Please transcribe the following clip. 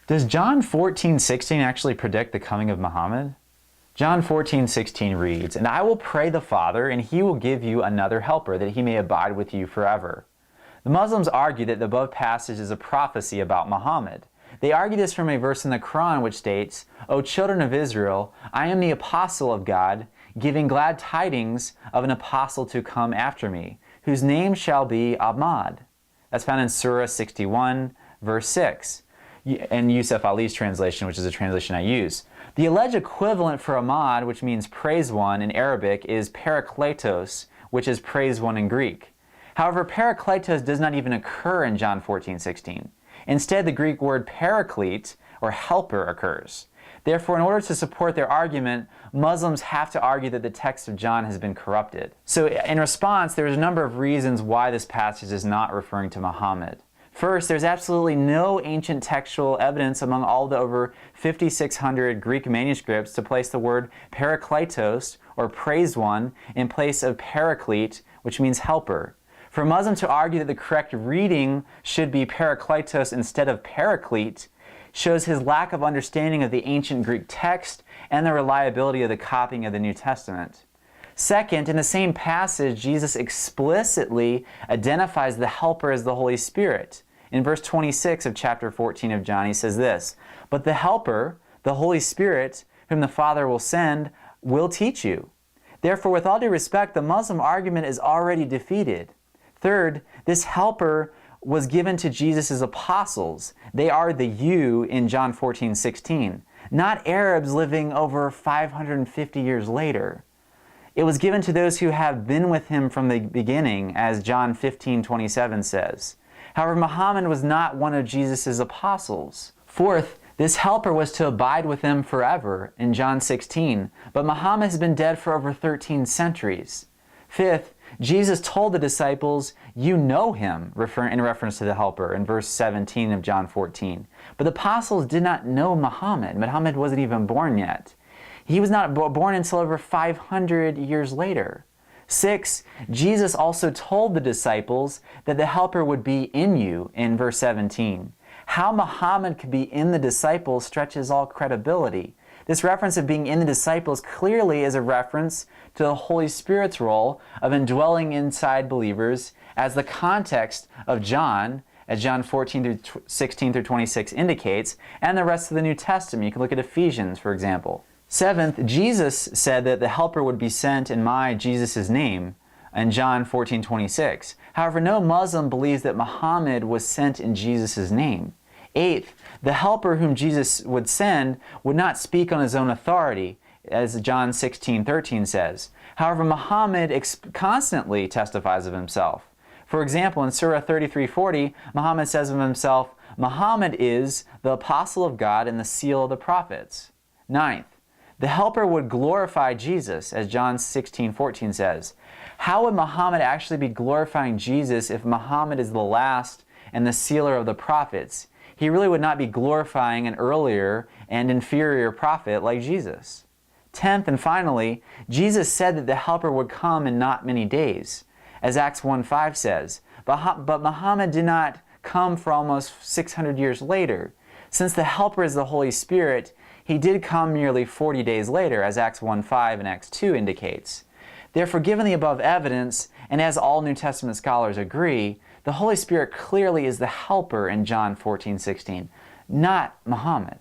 Does John 14:16 actually predict the coming of Muhammad? John 14:16 reads, "And I will pray the Father, and he will give you another helper, that he may abide with you forever." The Muslims argue that the above passage is a prophecy about Muhammad. They argue this from a verse in the Quran which states, "O children of Israel, I am the apostle of God, giving glad tidings of an apostle to come after me, whose name shall be Ahmad." That's found in Surah 61, verse 6. And Yusuf Ali's translation, which is a translation I use. The alleged equivalent for Ahmad, which means praise one in Arabic, is Parakletos, which is praise one in Greek. However, Parakletos does not even occur in John 14:16. Instead, the Greek word paraclete, or helper, occurs. Therefore, in order to support their argument, Muslims have to argue that the text of John has been corrupted. So in response, there's a number of reasons why this passage is not referring to Muhammad. First, there's absolutely no ancient textual evidence among all the over 5,600 Greek manuscripts to place the word parakletos, or praise one, in place of paraclete, which means helper. For a Muslim to argue that the correct reading should be parakletos instead of paraclete shows his lack of understanding of the ancient Greek text and the reliability of the copying of the New Testament. Second, in the same passage, Jesus explicitly identifies the helper as the Holy Spirit. In verse 26 of chapter 14 of John, he says this, "But the helper, the Holy Spirit, whom the Father will send, will teach you." Therefore, with all due respect, the Muslim argument is already defeated. Third, this helper was given to Jesus' apostles. They are the you in John 14:16, not Arabs living over 550 years later. It was given to those who have been with him from the beginning, as John 15:27 says. However, Muhammad was not one of Jesus' apostles. Fourth, this helper was to abide with them forever in John 16, but Muhammad has been dead for over 13 centuries. Fifth, Jesus told the disciples, "You know him," in reference to the helper in verse 17 of John 14. But the apostles did not know Muhammad. Muhammad wasn't even born yet. He was not born until over 500 years later. 6, Jesus also told the disciples that the helper would be in you in verse 17. How Muhammad could be in the disciples stretches all credibility. This reference of being in the disciples clearly is a reference to the Holy Spirit's role of indwelling inside believers, as the context of John, as John 14:16 through 26 indicates, and the rest of the New Testament. You can look at Ephesians, for example. 7th, Jesus said that the helper would be sent in Jesus' name in John 14:26. However, no Muslim believes that Muhammad was sent in Jesus' name. 8th, the helper whom Jesus would send would not speak on his own authority, as John 16:13 says. However, Muhammad constantly testifies of himself. For example, in Surah 33:40, Muhammad says of himself, "Muhammad is the apostle of God and the seal of the prophets." 9th, the helper would glorify Jesus, as John 16:14 says. How would Muhammad actually be glorifying Jesus if Muhammad is the last and the sealer of the prophets? He really would not be glorifying an earlier and inferior prophet like Jesus. 10th, and finally, Jesus said that the helper would come in not many days, as Acts 1:5 says. But Muhammad did not come for almost 600 years later. Since the helper is the Holy Spirit, he did come nearly 40 days later, as Acts 1:5 and Acts 2 indicates. Therefore, given the above evidence, and as all New Testament scholars agree, the Holy Spirit clearly is the helper in John 14:16, not Muhammad.